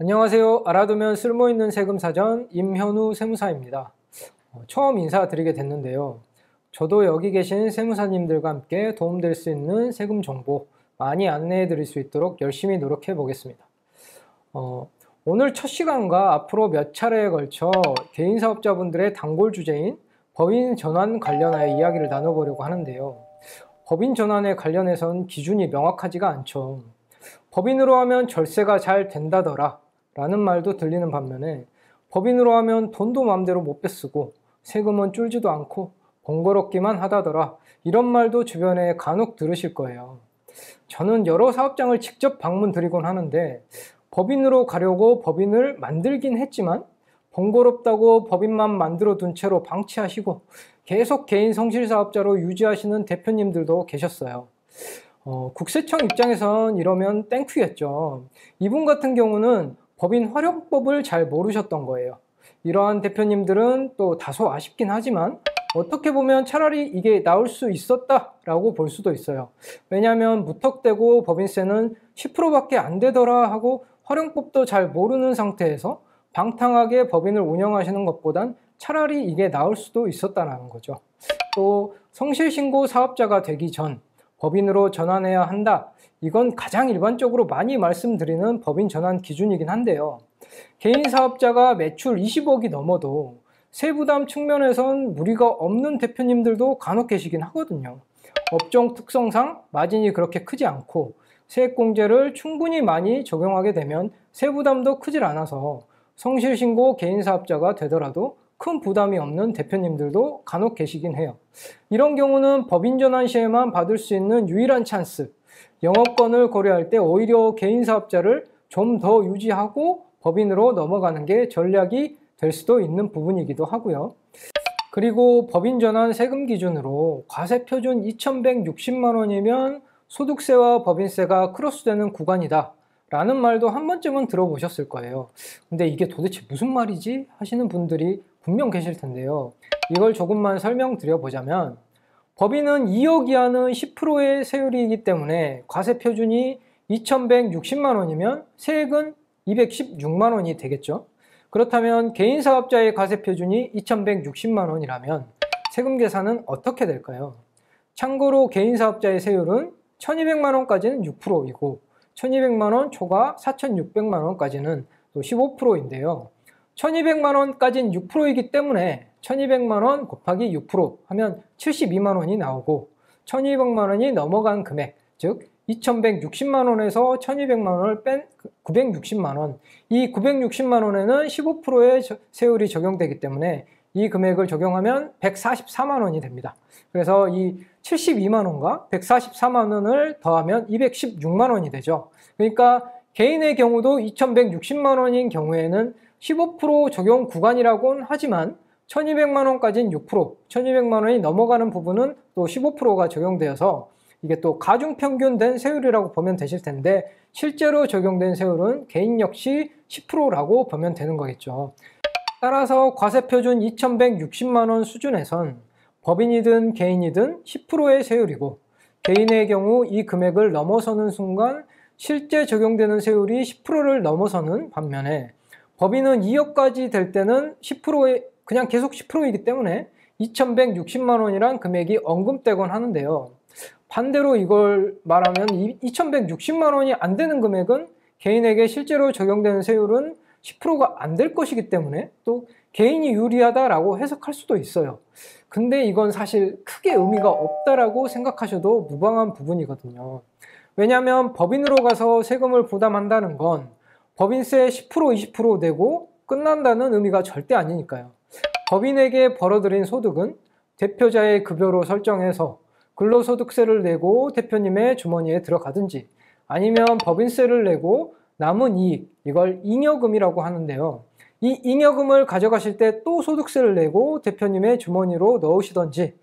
안녕하세요. 알아두면 쓸모있는 세금사전 임현우 세무사입니다. 처음 인사드리게 됐는데요. 저도 여기 계신 세무사님들과 함께 도움될 수 있는 세금 정보 많이 안내해 드릴 수 있도록 열심히 노력해 보겠습니다. 오늘 첫 시간과 앞으로 몇 차례에 걸쳐 개인사업자분들의 단골 주제인 법인 전환 관련하여 이야기를 나눠보려고 하는데요. 법인 전환에 관련해선 기준이 명확하지가 않죠. 법인으로 하면 절세가 잘 된다더라 라는 말도 들리는 반면에 법인으로 하면 돈도 마음대로 못 뺏쓰고 세금은 줄지도 않고 번거롭기만 하다더라 이런 말도 주변에 간혹 들으실 거예요. 저는 여러 사업장을 직접 방문 드리곤 하는데 법인으로 가려고 법인을 만들긴 했지만 번거롭다고 법인만 만들어 둔 채로 방치하시고 계속 개인 성실사업자로 유지하시는 대표님들도 계셨어요. 국세청 입장에선 이러면 땡큐겠죠. 이분 같은 경우는 법인 활용법을 잘 모르셨던 거예요. 이러한 대표님들은 또 다소 아쉽긴 하지만 어떻게 보면 차라리 이게 나올 수 있었다라고 볼 수도 있어요. 왜냐하면 무턱대고 법인세는 10%밖에 안 되더라 하고 활용법도 잘 모르는 상태에서 방탕하게 법인을 운영하시는 것보단 차라리 이게 나올 수도 있었다는 거죠. 또 성실신고 사업자가 되기 전 법인으로 전환해야 한다. 이건 가장 일반적으로 많이 말씀드리는 법인 전환 기준이긴 한데요. 개인 사업자가 매출 20억이 넘어도 세부담 측면에선 무리가 없는 대표님들도 간혹 계시긴 하거든요. 업종 특성상 마진이 그렇게 크지 않고 세액공제를 충분히 많이 적용하게 되면 세부담도 크질 않아서 성실신고 개인 사업자가 되더라도 큰 부담이 없는 대표님들도 간혹 계시긴 해요. 이런 경우는 법인 전환 시에만 받을 수 있는 유일한 찬스, 영업권을 고려할 때 오히려 개인 사업자를 좀 더 유지하고 법인으로 넘어가는 게 전략이 될 수도 있는 부분이기도 하고요. 그리고 법인 전환 세금 기준으로 과세 표준 2,160만 원이면 소득세와 법인세가 크로스되는 구간이다 라는 말도 한 번쯤은 들어보셨을 거예요. 근데 이게 도대체 무슨 말이지? 하시는 분들이 분명 계실 텐데요. 이걸 조금만 설명드려 보자면 법인은 2억 이하는 10%의 세율이기 때문에 과세 표준이 2,160만 원이면 세액은 216만 원이 되겠죠. 그렇다면 개인 사업자의 과세 표준이 2,160만 원이라면 세금 계산은 어떻게 될까요? 참고로 개인 사업자의 세율은 1,200만 원까지는 6%이고 1,200만 원 초과 4,600만 원까지는 또 15%인데요. 1,200만 원까지는 6%이기 때문에 1,200만 원 곱하기 6% 하면 72만 원이 나오고 1,200만 원이 넘어간 금액, 즉 2,160만 원에서 1,200만 원을 뺀 960만 원. 이 960만 원에는 15%의 세율이 적용되기 때문에 이 금액을 적용하면 144만 원이 됩니다. 그래서 이 72만 원과 144만 원을 더하면 216만 원이 되죠. 그러니까 개인의 경우도 2,160만 원인 경우에는 15% 적용 구간이라고는 하지만 1,200만 원까지는 6%, 1,200만 원이 넘어가는 부분은 또 15%가 적용되어서 이게 또 가중평균된 세율이라고 보면 되실 텐데 실제로 적용된 세율은 개인 역시 10%라고 보면 되는 거겠죠. 따라서 과세표준 2,160만 원 수준에선 법인이든 개인이든 10%의 세율이고 개인의 경우 이 금액을 넘어서는 순간 실제 적용되는 세율이 10%를 넘어서는 반면에 법인은 2억까지 될 때는 10%의 그냥 계속 10%이기 때문에 2,160만 원이란 금액이 언급되곤 하는데요. 반대로 이걸 말하면 2,160만 원이 안 되는 금액은 개인에게 실제로 적용되는 세율은 10%가 안 될 것이기 때문에 또 개인이 유리하다라고 해석할 수도 있어요. 근데 이건 사실 크게 의미가 없다라고 생각하셔도 무방한 부분이거든요. 왜냐하면 법인으로 가서 세금을 부담한다는 건 법인세 10%, 20% 내고 끝난다는 의미가 절대 아니니까요. 법인에게 벌어들인 소득은 대표자의 급여로 설정해서 근로소득세를 내고 대표님의 주머니에 들어가든지 아니면 법인세를 내고 남은 이익, 이걸 잉여금이라고 하는데요. 이 잉여금을 가져가실 때 또 소득세를 내고 대표님의 주머니로 넣으시던지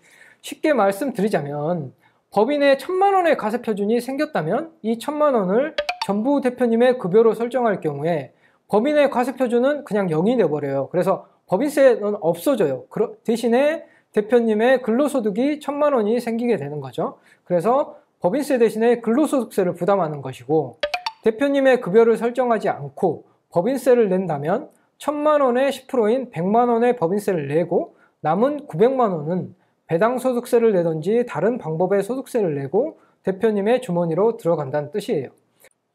쉽게 말씀드리자면 법인에 1,000만 원의 과세표준이 생겼다면 이 1,000만 원을 전부 대표님의 급여로 설정할 경우에 법인의 과세표준은 그냥 0이 돼버려요. 그래서 법인세는 없어져요. 대신에 대표님의 근로소득이 1,000만 원이 생기게 되는 거죠. 그래서 법인세 대신에 근로소득세를 부담하는 것이고 대표님의 급여를 설정하지 않고 법인세를 낸다면 1,000만 원의 10%인 100만 원의 법인세를 내고 남은 900만 원은 배당소득세를 내던지 다른 방법의 소득세를 내고 대표님의 주머니로 들어간다는 뜻이에요.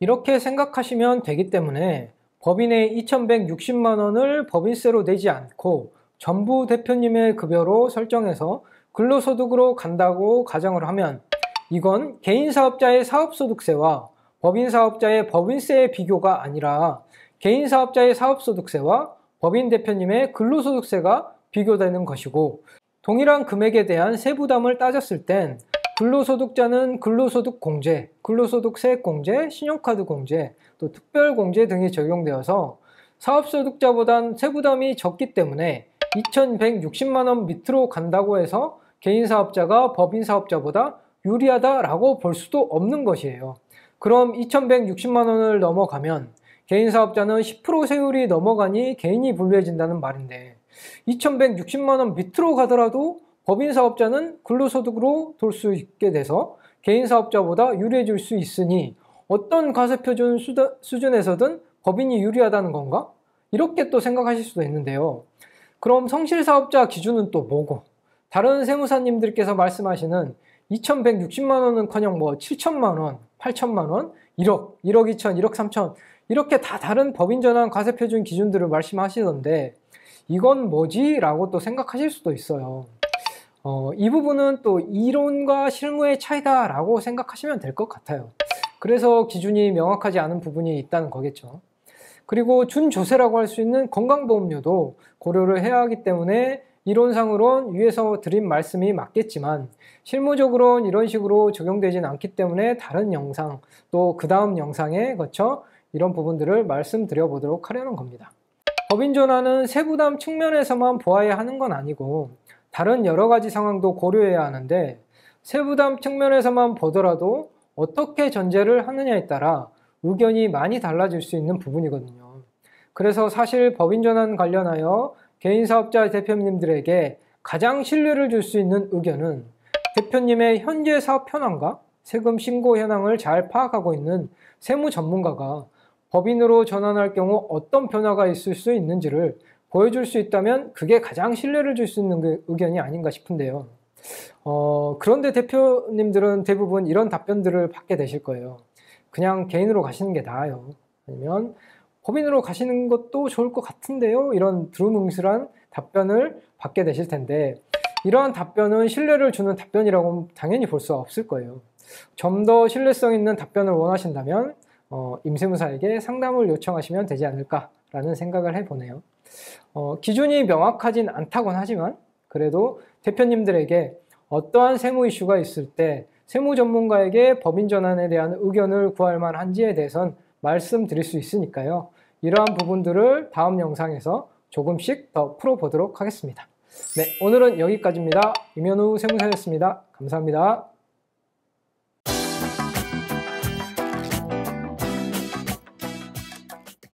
이렇게 생각하시면 되기 때문에 법인의 2,160만 원을 법인세로 내지 않고 전부 대표님의 급여로 설정해서 근로소득으로 간다고 가정을 하면 이건 개인사업자의 사업소득세와 법인사업자의 법인세의 비교가 아니라 개인사업자의 사업소득세와 법인 대표님의 근로소득세가 비교되는 것이고, 동일한 금액에 대한 세부담을 따졌을 땐 근로소득자는 근로소득공제, 근로소득세액공제, 신용카드공제, 또 특별공제 등이 적용되어서 사업소득자보단 세부담이 적기 때문에 2,160만 원 밑으로 간다고 해서 개인사업자가 법인사업자보다 유리하다라고 볼 수도 없는 것이에요. 그럼 2,160만 원을 넘어가면 개인사업자는 10% 세율이 넘어가니 개인이 불리해진다는 말인데, 2,160만 원 밑으로 가더라도 법인사업자는 근로소득으로 돌 수 있게 돼서 개인사업자보다 유리해질 수 있으니 어떤 과세표준 수준에서든 법인이 유리하다는 건가? 이렇게 또 생각하실 수도 있는데요. 그럼 성실사업자 기준은 또 뭐고, 다른 세무사님들께서 말씀하시는 2,160만 원은커녕 7천만 원, 8천만 원, 1억, 1억 2천, 1억 3천 이렇게 다 다른 법인전환 과세표준 기준들을 말씀하시던데 이건 뭐지? 라고 또 생각하실 수도 있어요. 이 부분은 또 이론과 실무의 차이다 라고 생각하시면 될 것 같아요. 그래서 기준이 명확하지 않은 부분이 있다는 거겠죠. 그리고 준조세라고 할 수 있는 건강보험료도 고려를 해야 하기 때문에 이론상으론 위에서 드린 말씀이 맞겠지만 실무적으로는 이런 식으로 적용되진 않기 때문에 다른 영상 또 그 다음 영상에 거쳐 이런 부분들을 말씀드려 보도록 하려는 겁니다. 법인전환은 세부담 측면에서만 보아야 하는 건 아니고 다른 여러 가지 상황도 고려해야 하는데, 세부담 측면에서만 보더라도 어떻게 전제를 하느냐에 따라 의견이 많이 달라질 수 있는 부분이거든요. 그래서 사실 법인전환 관련하여 개인사업자 대표님들에게 가장 신뢰를 줄 수 있는 의견은 대표님의 현재 사업 현황과 세금 신고 현황을 잘 파악하고 있는 세무 전문가가 법인으로 전환할 경우 어떤 변화가 있을 수 있는지를 보여줄 수 있다면 그게 가장 신뢰를 줄 수 있는 의견이 아닌가 싶은데요. 그런데 대표님들은 대부분 이런 답변들을 받게 되실 거예요. 그냥 개인으로 가시는 게 나아요. 아니면 법인으로 가시는 것도 좋을 것 같은데요. 이런 두루뭉술한 답변을 받게 되실 텐데, 이러한 답변은 신뢰를 주는 답변이라고 당연히 볼 수 없을 거예요. 좀 더 신뢰성 있는 답변을 원하신다면 임세무사에게 상담을 요청하시면 되지 않을까라는 생각을 해보네요. 기준이 명확하진 않다곤 하지만 그래도 대표님들에게 어떠한 세무 이슈가 있을 때 세무 전문가에게 법인 전환에 대한 의견을 구할 만한지에 대해선 말씀드릴 수 있으니까요. 이러한 부분들을 다음 영상에서 조금씩 더 풀어보도록 하겠습니다. 네, 오늘은 여기까지입니다. 임현우 세무사였습니다. 감사합니다.